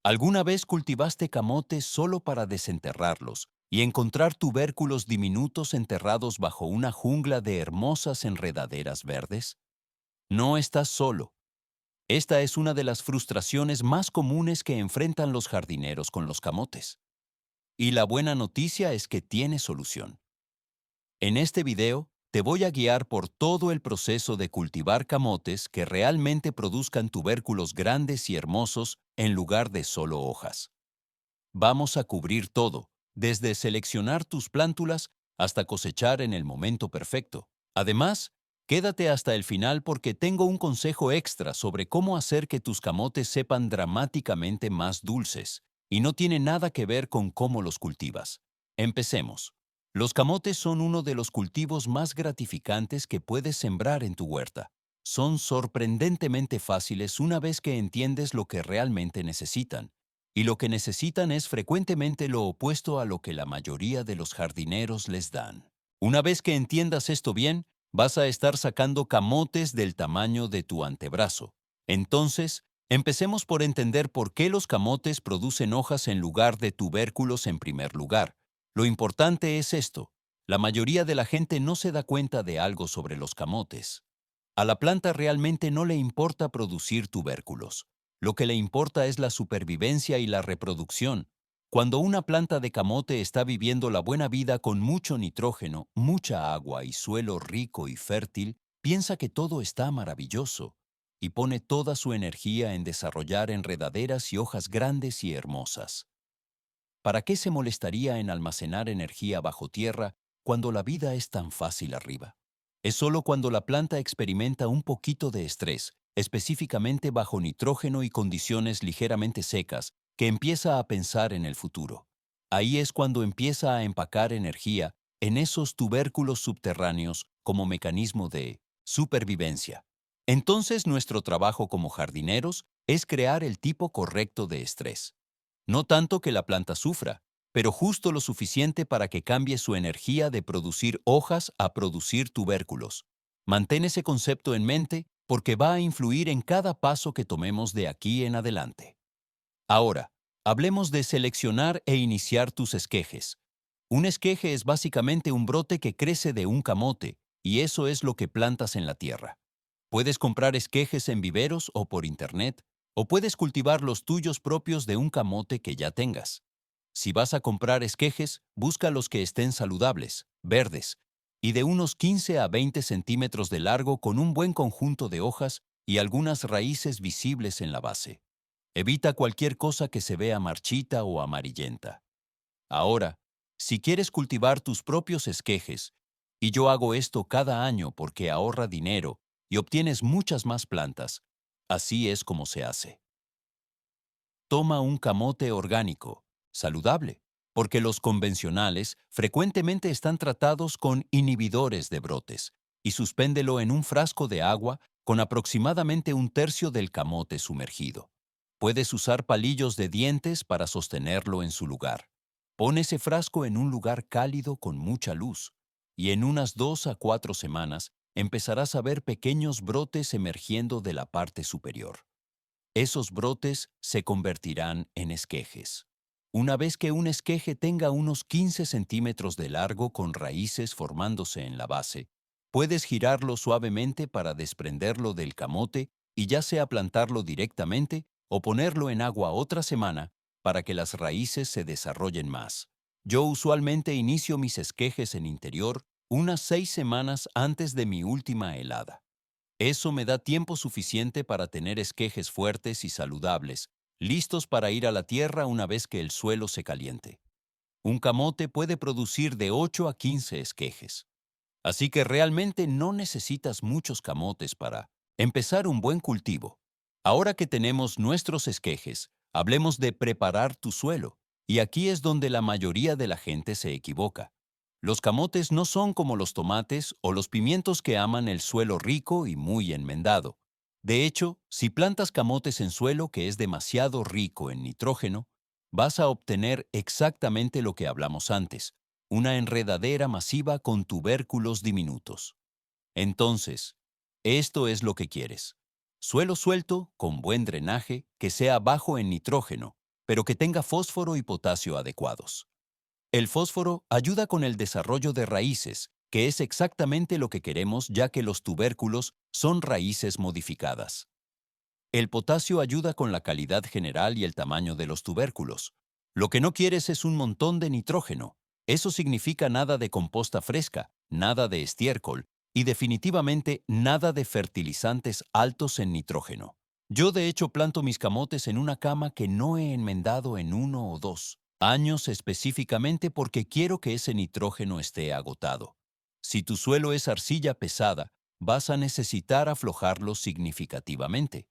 ¿Alguna vez cultivaste camotes solo para desenterrarlos y encontrar tubérculos diminutos enterrados bajo una jungla de hermosas enredaderas verdes? No estás solo. Esta es una de las frustraciones más comunes que enfrentan los jardineros con los camotes. Y la buena noticia es que tiene solución. En este video, te voy a guiar por todo el proceso de cultivar camotes que realmente produzcan tubérculos grandes y hermosos en lugar de solo hojas. Vamos a cubrir todo, desde seleccionar tus plántulas hasta cosechar en el momento perfecto. Además, quédate hasta el final porque tengo un consejo extra sobre cómo hacer que tus camotes sepan dramáticamente más dulces, y no tiene nada que ver con cómo los cultivas. Empecemos. Los camotes son uno de los cultivos más gratificantes que puedes sembrar en tu huerta. Son sorprendentemente fáciles una vez que entiendes lo que realmente necesitan. Y lo que necesitan es frecuentemente lo opuesto a lo que la mayoría de los jardineros les dan. Una vez que entiendas esto bien, vas a estar sacando camotes del tamaño de tu antebrazo. Entonces, empecemos por entender por qué los camotes producen hojas en lugar de tubérculos en primer lugar. Lo importante es esto. La mayoría de la gente no se da cuenta de algo sobre los camotes. A la planta realmente no le importa producir tubérculos. Lo que le importa es la supervivencia y la reproducción. Cuando una planta de camote está viviendo la buena vida con mucho nitrógeno, mucha agua y suelo rico y fértil, piensa que todo está maravilloso y pone toda su energía en desarrollar enredaderas y hojas grandes y hermosas. ¿Para qué se molestaría en almacenar energía bajo tierra cuando la vida es tan fácil arriba? Es solo cuando la planta experimenta un poquito de estrés, específicamente bajo nitrógeno y condiciones ligeramente secas, que empieza a pensar en el futuro. Ahí es cuando empieza a empacar energía en esos tubérculos subterráneos como mecanismo de supervivencia. Entonces nuestro trabajo como jardineros es crear el tipo correcto de estrés. No tanto que la planta sufra, pero justo lo suficiente para que cambie su energía de producir hojas a producir tubérculos. Mantén ese concepto en mente porque va a influir en cada paso que tomemos de aquí en adelante. Ahora, hablemos de seleccionar e iniciar tus esquejes. Un esqueje es básicamente un brote que crece de un camote, y eso es lo que plantas en la tierra. Puedes comprar esquejes en viveros o por internet, o puedes cultivar los tuyos propios de un camote que ya tengas. Si vas a comprar esquejes, busca los que estén saludables, verdes, y de unos 15 a 20 centímetros de largo con un buen conjunto de hojas y algunas raíces visibles en la base. Evita cualquier cosa que se vea marchita o amarillenta. Ahora, si quieres cultivar tus propios esquejes, y yo hago esto cada año porque ahorra dinero y obtienes muchas más plantas, así es como se hace. Toma un camote orgánico, saludable, porque los convencionales frecuentemente están tratados con inhibidores de brotes, y suspéndelo en un frasco de agua con aproximadamente un tercio del camote sumergido. Puedes usar palillos de dientes para sostenerlo en su lugar. Pon ese frasco en un lugar cálido con mucha luz, y en unas 2 a 4 semanas empezarás a ver pequeños brotes emergiendo de la parte superior. Esos brotes se convertirán en esquejes. Una vez que un esqueje tenga unos 15 centímetros de largo con raíces formándose en la base, puedes girarlo suavemente para desprenderlo del camote y ya sea plantarlo directamente o ponerlo en agua otra semana para que las raíces se desarrollen más. Yo usualmente inicio mis esquejes en interior unas 6 semanas antes de mi última helada. Eso me da tiempo suficiente para tener esquejes fuertes y saludables, listos para ir a la tierra una vez que el suelo se caliente. Un camote puede producir de 8 a 15 esquejes. Así que realmente no necesitas muchos camotes para empezar un buen cultivo. Ahora que tenemos nuestros esquejes, hablemos de preparar tu suelo. Y aquí es donde la mayoría de la gente se equivoca. Los camotes no son como los tomates o los pimientos que aman el suelo rico y muy enmendado. De hecho, si plantas camotes en suelo que es demasiado rico en nitrógeno, vas a obtener exactamente lo que hablamos antes, una enredadera masiva con tubérculos diminutos. Entonces, esto es lo que quieres. Suelo suelto, con buen drenaje, que sea bajo en nitrógeno, pero que tenga fósforo y potasio adecuados. El fósforo ayuda con el desarrollo de raíces, que es exactamente lo que queremos ya que los tubérculos son raíces modificadas. El potasio ayuda con la calidad general y el tamaño de los tubérculos. Lo que no quieres es un montón de nitrógeno. Eso significa nada de composta fresca, nada de estiércol y definitivamente nada de fertilizantes altos en nitrógeno. Yo de hecho planto mis camotes en una cama que no he enmendado en 1 o 2 años específicamente porque quiero que ese nitrógeno esté agotado. Si tu suelo es arcilla pesada, vas a necesitar aflojarlo significativamente.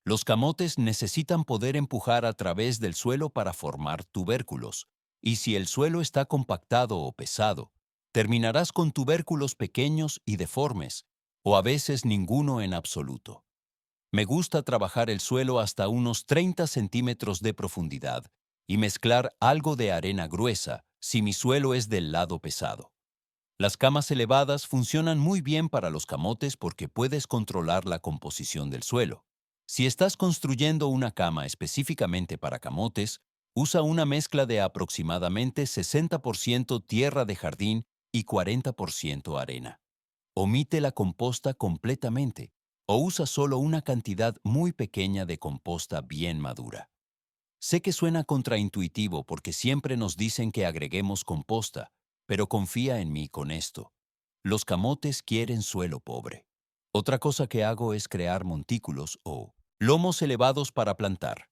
Los camotes necesitan poder empujar a través del suelo para formar tubérculos, y si el suelo está compactado o pesado, terminarás con tubérculos pequeños y deformes, o a veces ninguno en absoluto. Me gusta trabajar el suelo hasta unos 30 centímetros de profundidad y mezclar algo de arena gruesa si mi suelo es del lado pesado. Las camas elevadas funcionan muy bien para los camotes porque puedes controlar la composición del suelo. Si estás construyendo una cama específicamente para camotes, usa una mezcla de aproximadamente 60% tierra de jardín y 40% arena. Omite la composta completamente o usa solo una cantidad muy pequeña de composta bien madura. Sé que suena contraintuitivo porque siempre nos dicen que agreguemos composta, pero confía en mí con esto. Los camotes quieren suelo pobre. Otra cosa que hago es crear montículos o lomos elevados para plantar.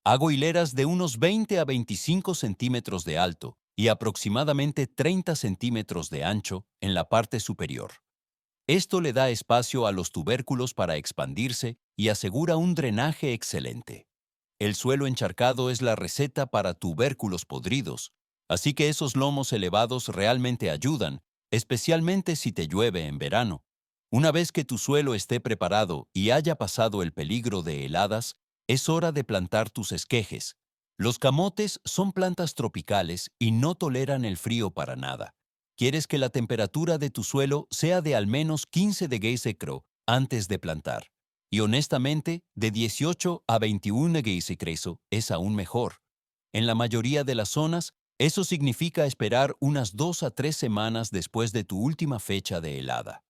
Hago hileras de unos 20 a 25 centímetros de alto y aproximadamente 30 centímetros de ancho en la parte superior. Esto le da espacio a los tubérculos para expandirse y asegura un drenaje excelente. El suelo encharcado es la receta para tubérculos podridos, así que esos lomos elevados realmente ayudan, especialmente si te llueve en verano. Una vez que tu suelo esté preparado y haya pasado el peligro de heladas, es hora de plantar tus esquejes. Los camotes son plantas tropicales y no toleran el frío para nada. Quieres que la temperatura de tu suelo sea de al menos 15 de Celsius antes de plantar. Y honestamente, de 18 a 21 Celsius es aún mejor. En la mayoría de las zonas, eso significa esperar unas 2 a 3 semanas después de tu última fecha de helada.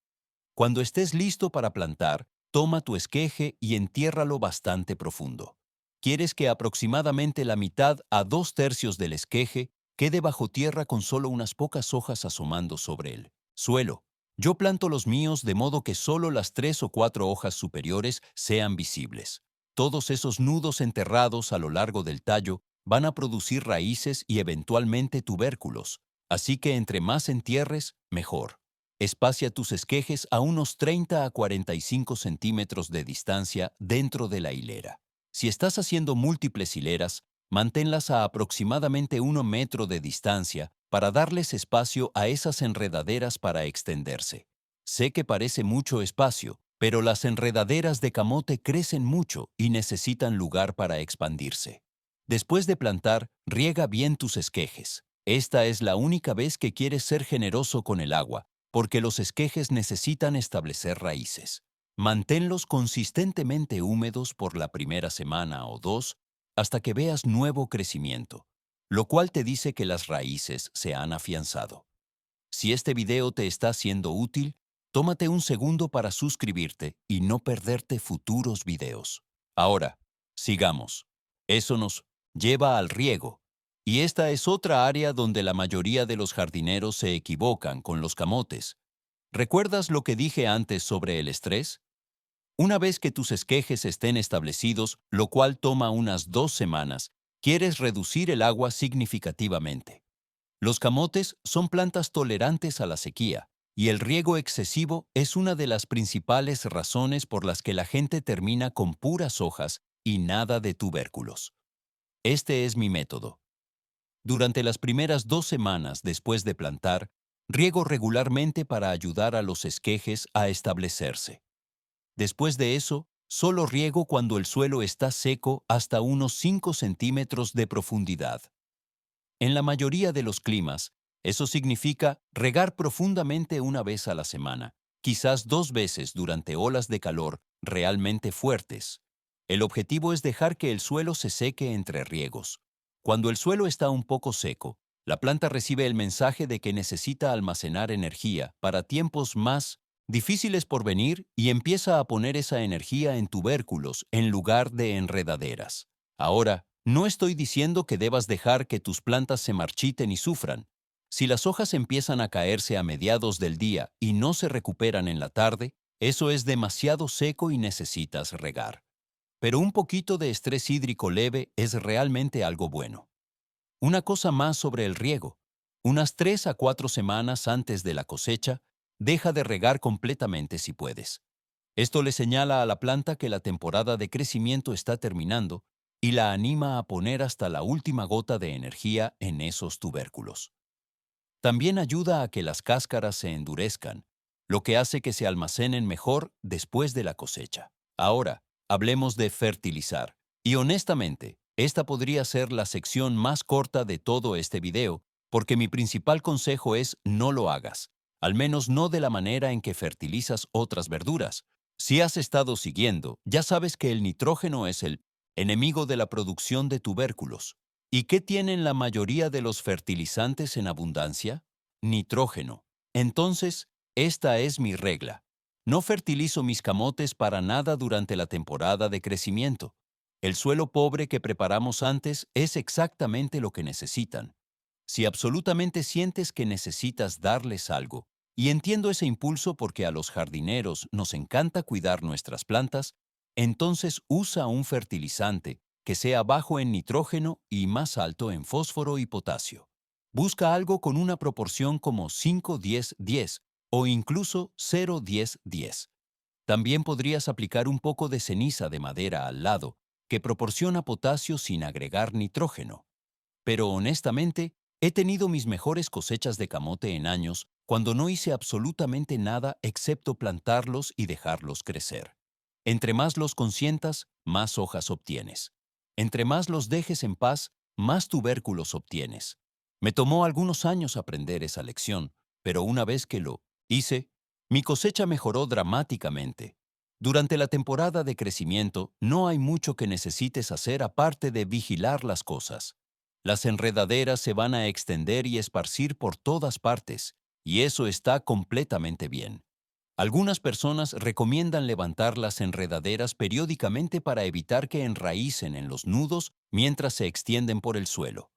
Cuando estés listo para plantar, toma tu esqueje y entiérralo bastante profundo. Quieres que aproximadamente la mitad a 2/3 del esqueje quede bajo tierra con solo unas pocas hojas asomando sobre el suelo. Yo planto los míos de modo que solo las 3 o 4 hojas superiores sean visibles. Todos esos nudos enterrados a lo largo del tallo van a producir raíces y eventualmente tubérculos, así que entre más entierres, mejor. Espacia tus esquejes a unos 30 a 45 centímetros de distancia dentro de la hilera. Si estás haciendo múltiples hileras, manténlas a aproximadamente 1 metro de distancia para darles espacio a esas enredaderas para extenderse. Sé que parece mucho espacio, pero las enredaderas de camote crecen mucho y necesitan lugar para expandirse. Después de plantar, riega bien tus esquejes. Esta es la única vez que quieres ser generoso con el agua, porque los esquejes necesitan establecer raíces. Manténlos consistentemente húmedos por la primera semana o 2 hasta que veas nuevo crecimiento, lo cual te dice que las raíces se han afianzado. Si este video te está siendo útil, tómate un segundo para suscribirte y no perderte futuros videos. Ahora, sigamos. Eso nos lleva al riego. Y esta es otra área donde la mayoría de los jardineros se equivocan con los camotes. ¿Recuerdas lo que dije antes sobre el estrés? Una vez que tus esquejes estén establecidos, lo cual toma unas 2 semanas, quieres reducir el agua significativamente. Los camotes son plantas tolerantes a la sequía, y el riego excesivo es una de las principales razones por las que la gente termina con puras hojas y nada de tubérculos. Este es mi método. Durante las primeras 2 semanas después de plantar, riego regularmente para ayudar a los esquejes a establecerse. Después de eso, solo riego cuando el suelo está seco hasta unos 5 centímetros de profundidad. En la mayoría de los climas, eso significa regar profundamente una vez a la semana, quizás 2 veces durante olas de calor realmente fuertes. El objetivo es dejar que el suelo se seque entre riegos. Cuando el suelo está un poco seco, la planta recibe el mensaje de que necesita almacenar energía para tiempos más difíciles por venir y empieza a poner esa energía en tubérculos en lugar de enredaderas. Ahora, no estoy diciendo que debas dejar que tus plantas se marchiten y sufran. Si las hojas empiezan a caerse a mediados del día y no se recuperan en la tarde, eso es demasiado seco y necesitas regar. Pero un poquito de estrés hídrico leve es realmente algo bueno. Una cosa más sobre el riego. Unas 3 a 4 semanas antes de la cosecha, deja de regar completamente si puedes. Esto le señala a la planta que la temporada de crecimiento está terminando y la anima a poner hasta la última gota de energía en esos tubérculos. También ayuda a que las cáscaras se endurezcan, lo que hace que se almacenen mejor después de la cosecha. Ahora, hablemos de fertilizar. Y honestamente, esta podría ser la sección más corta de todo este video, porque mi principal consejo es no lo hagas, al menos no de la manera en que fertilizas otras verduras. Si has estado siguiendo, ya sabes que el nitrógeno es el enemigo de la producción de tubérculos. ¿Y qué tienen la mayoría de los fertilizantes en abundancia? Nitrógeno. Entonces, esta es mi regla. No fertilizo mis camotes para nada durante la temporada de crecimiento. El suelo pobre que preparamos antes es exactamente lo que necesitan. Si absolutamente sientes que necesitas darles algo, y entiendo ese impulso porque a los jardineros nos encanta cuidar nuestras plantas, entonces usa un fertilizante que sea bajo en nitrógeno y más alto en fósforo y potasio. Busca algo con una proporción como 5-10-10 o incluso 0-10-10. También podrías aplicar un poco de ceniza de madera al lado, que proporciona potasio sin agregar nitrógeno. Pero honestamente, he tenido mis mejores cosechas de camote en años cuando no hice absolutamente nada excepto plantarlos y dejarlos crecer. Entre más los consientas, más hojas obtienes. Entre más los dejes en paz, más tubérculos obtienes. Me tomó algunos años aprender esa lección, pero una vez que lo hice, mi cosecha mejoró dramáticamente. Durante la temporada de crecimiento, no hay mucho que necesites hacer aparte de vigilar las cosas. Las enredaderas se van a extender y esparcir por todas partes, y eso está completamente bien. Algunas personas recomiendan levantar las enredaderas periódicamente para evitar que enraícen en los nudos mientras se extienden por el suelo.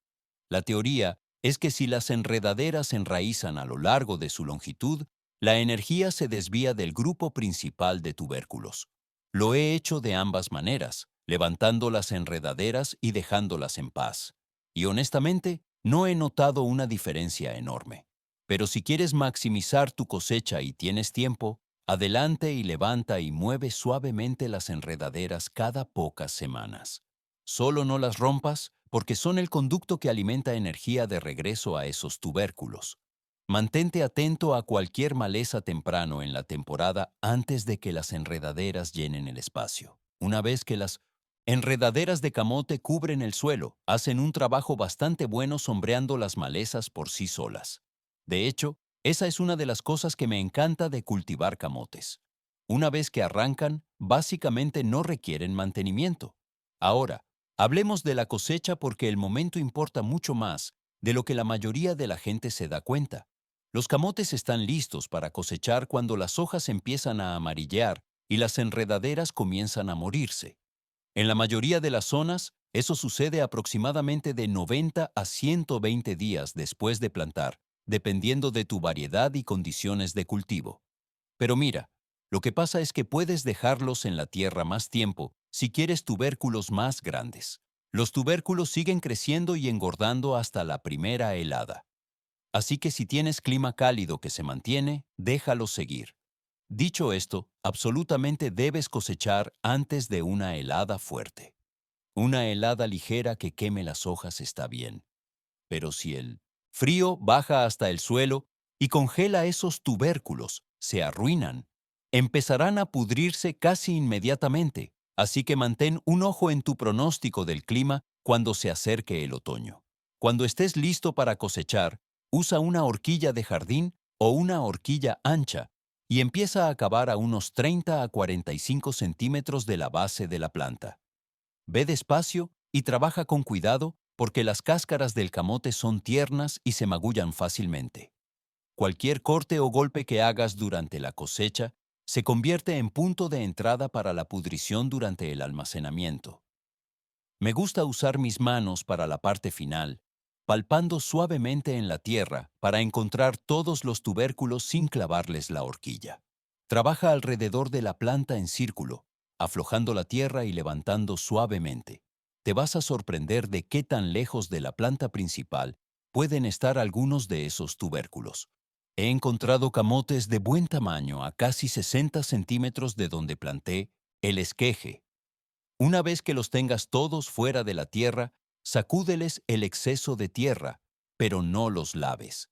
La teoría es que si las enredaderas enraízan a lo largo de su longitud, la energía se desvía del grupo principal de tubérculos. Lo he hecho de ambas maneras, levantando las enredaderas y dejándolas en paz. Y honestamente, no he notado una diferencia enorme. Pero si quieres maximizar tu cosecha y tienes tiempo, adelante y levanta y mueve suavemente las enredaderas cada pocas semanas. Solo no las rompas porque son el conducto que alimenta energía de regreso a esos tubérculos. Mantente atento a cualquier maleza temprano en la temporada antes de que las enredaderas llenen el espacio. Una vez que las enredaderas de camote cubren el suelo, hacen un trabajo bastante bueno sombreando las malezas por sí solas. De hecho, esa es una de las cosas que me encanta de cultivar camotes. Una vez que arrancan, básicamente no requieren mantenimiento. Ahora, hablemos de la cosecha porque el momento importa mucho más de lo que la mayoría de la gente se da cuenta. Los camotes están listos para cosechar cuando las hojas empiezan a amarillear y las enredaderas comienzan a morirse. En la mayoría de las zonas, eso sucede aproximadamente de 90 a 120 días después de plantar, dependiendo de tu variedad y condiciones de cultivo. Pero mira, lo que pasa es que puedes dejarlos en la tierra más tiempo si quieres tubérculos más grandes. Los tubérculos siguen creciendo y engordando hasta la primera helada. Así que si tienes clima cálido que se mantiene, déjalos seguir. Dicho esto, absolutamente debes cosechar antes de una helada fuerte. Una helada ligera que queme las hojas está bien. Pero si el frío baja hasta el suelo y congela esos tubérculos, se arruinan. Empezarán a pudrirse casi inmediatamente, así que mantén un ojo en tu pronóstico del clima cuando se acerque el otoño. Cuando estés listo para cosechar, usa una horquilla de jardín o una horquilla ancha y empieza a cavar a unos 30 a 45 centímetros de la base de la planta. Ve despacio y trabaja con cuidado porque las cáscaras del camote son tiernas y se magullan fácilmente. Cualquier corte o golpe que hagas durante la cosecha se convierte en punto de entrada para la pudrición durante el almacenamiento. Me gusta usar mis manos para la parte final, palpando suavemente en la tierra para encontrar todos los tubérculos sin clavarles la horquilla. Trabaja alrededor de la planta en círculo, aflojando la tierra y levantando suavemente. Te vas a sorprender de qué tan lejos de la planta principal pueden estar algunos de esos tubérculos. He encontrado camotes de buen tamaño a casi 60 centímetros de donde planté el esqueje. Una vez que los tengas todos fuera de la tierra, sacúdeles el exceso de tierra, pero no los laves.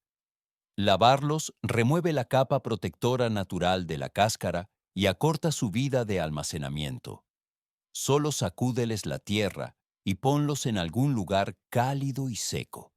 Lavarlos remueve la capa protectora natural de la cáscara y acorta su vida de almacenamiento. Solo sacúdeles la tierra y ponlos en algún lugar cálido y seco.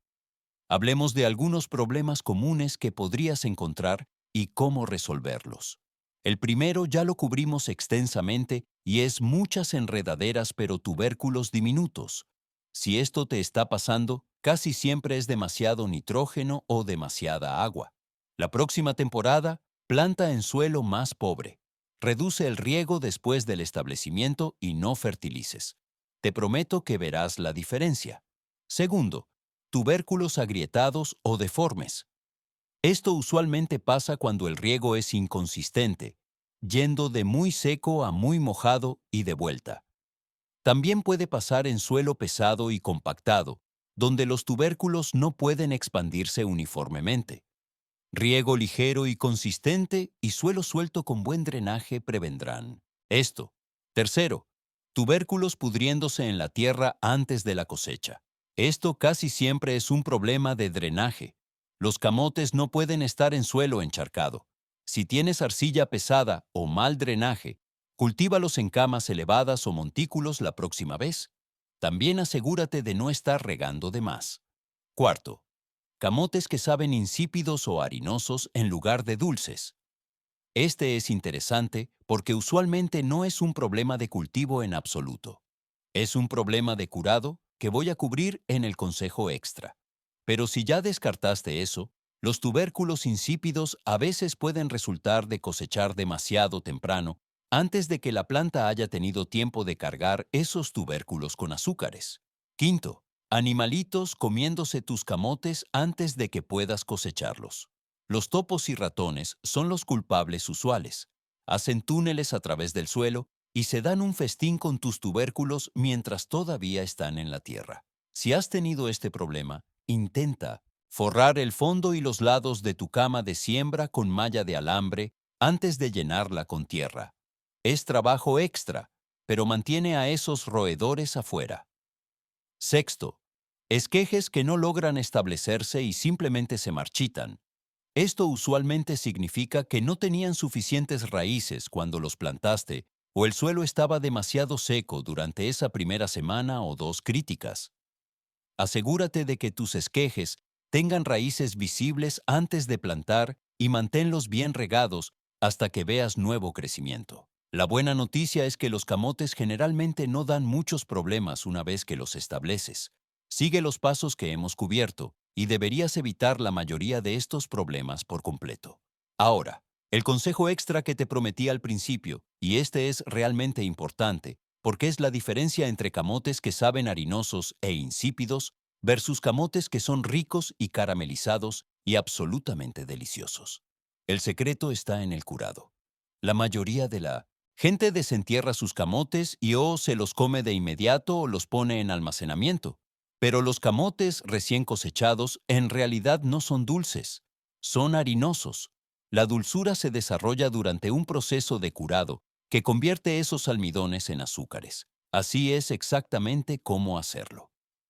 Hablemos de algunos problemas comunes que podrías encontrar y cómo resolverlos. El primero ya lo cubrimos extensamente y es muchas enredaderas pero tubérculos diminutos. Si esto te está pasando, casi siempre es demasiado nitrógeno o demasiada agua. La próxima temporada, planta en suelo más pobre. Reduce el riego después del establecimiento y no fertilices. Te prometo que verás la diferencia. Segundo, tubérculos agrietados o deformes. Esto usualmente pasa cuando el riego es inconsistente, yendo de muy seco a muy mojado y de vuelta. También puede pasar en suelo pesado y compactado, donde los tubérculos no pueden expandirse uniformemente. Riego ligero y consistente y suelo suelto con buen drenaje prevendrán esto. Tercero, tubérculos pudriéndose en la tierra antes de la cosecha. Esto casi siempre es un problema de drenaje. Los camotes no pueden estar en suelo encharcado. Si tienes arcilla pesada o mal drenaje, cultívalos en camas elevadas o montículos la próxima vez. También asegúrate de no estar regando de más. Cuarto, camotes que saben insípidos o harinosos en lugar de dulces. Este es interesante porque usualmente no es un problema de cultivo en absoluto. Es un problema de curado que voy a cubrir en el consejo extra. Pero si ya descartaste eso, los tubérculos insípidos a veces pueden resultar de cosechar demasiado temprano antes de que la planta haya tenido tiempo de cargar esos tubérculos con azúcares. Quinto, animalitos comiéndose tus camotes antes de que puedas cosecharlos. Los topos y ratones son los culpables usuales. Hacen túneles a través del suelo y se dan un festín con tus tubérculos mientras todavía están en la tierra. Si has tenido este problema, intenta forrar el fondo y los lados de tu cama de siembra con malla de alambre antes de llenarla con tierra. Es trabajo extra, pero mantiene a esos roedores afuera. Sexto, esquejes que no logran establecerse y simplemente se marchitan. Esto usualmente significa que no tenían suficientes raíces cuando los plantaste o el suelo estaba demasiado seco durante esa primera semana o dos críticas. Asegúrate de que tus esquejes tengan raíces visibles antes de plantar y manténlos bien regados hasta que veas nuevo crecimiento. La buena noticia es que los camotes generalmente no dan muchos problemas una vez que los estableces. Sigue los pasos que hemos cubierto y deberías evitar la mayoría de estos problemas por completo. Ahora, el consejo extra que te prometí al principio, y este es realmente importante, porque es la diferencia entre camotes que saben harinosos e insípidos versus camotes que son ricos y caramelizados y absolutamente deliciosos. El secreto está en el curado. La mayoría de la gente desentierra sus camotes y o se los come de inmediato o los pone en almacenamiento. Pero los camotes recién cosechados en realidad no son dulces, son harinosos. La dulzura se desarrolla durante un proceso de curado que convierte esos almidones en azúcares. Así es exactamente cómo hacerlo.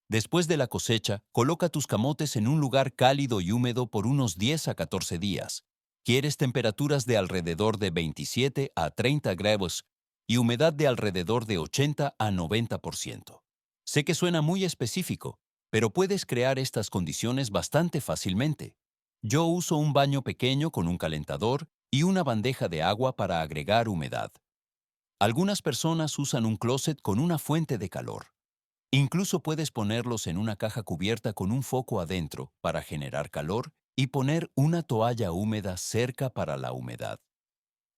Después de la cosecha, coloca tus camotes en un lugar cálido y húmedo por unos 10 a 14 días. Quieres temperaturas de alrededor de 27 a 30 grados y humedad de alrededor de 80 a 90%. Sé que suena muy específico, pero puedes crear estas condiciones bastante fácilmente. Yo uso un baño pequeño con un calentador y una bandeja de agua para agregar humedad. Algunas personas usan un closet con una fuente de calor. Incluso puedes ponerlos en una caja cubierta con un foco adentro para generar calor y poner una toalla húmeda cerca para la humedad.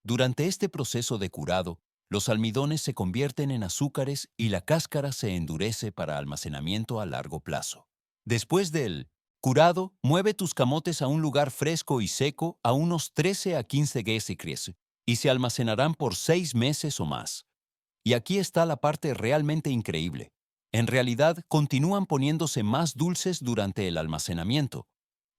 Durante este proceso de curado, los almidones se convierten en azúcares y la cáscara se endurece para almacenamiento a largo plazo. Después del curado, mueve tus camotes a un lugar fresco y seco a unos 13 a 15 grados y se almacenarán por 6 meses o más. Y aquí está la parte realmente increíble. En realidad, continúan poniéndose más dulces durante el almacenamiento.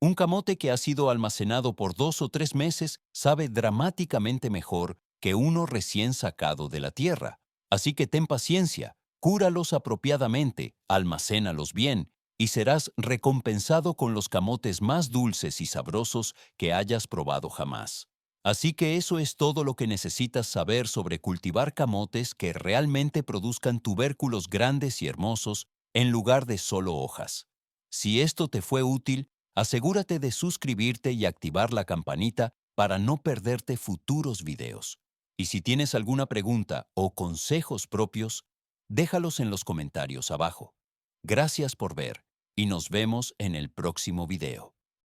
Un camote que ha sido almacenado por 2 o 3 meses sabe dramáticamente mejor que uno recién sacado de la tierra. Así que ten paciencia, cúralos apropiadamente, almacénalos bien, y serás recompensado con los camotes más dulces y sabrosos que hayas probado jamás. Así que eso es todo lo que necesitas saber sobre cultivar camotes que realmente produzcan tubérculos grandes y hermosos en lugar de solo hojas. Si esto te fue útil, asegúrate de suscribirte y activar la campanita para no perderte futuros videos. Y si tienes alguna pregunta o consejos propios, déjalos en los comentarios abajo. Gracias por ver y nos vemos en el próximo video.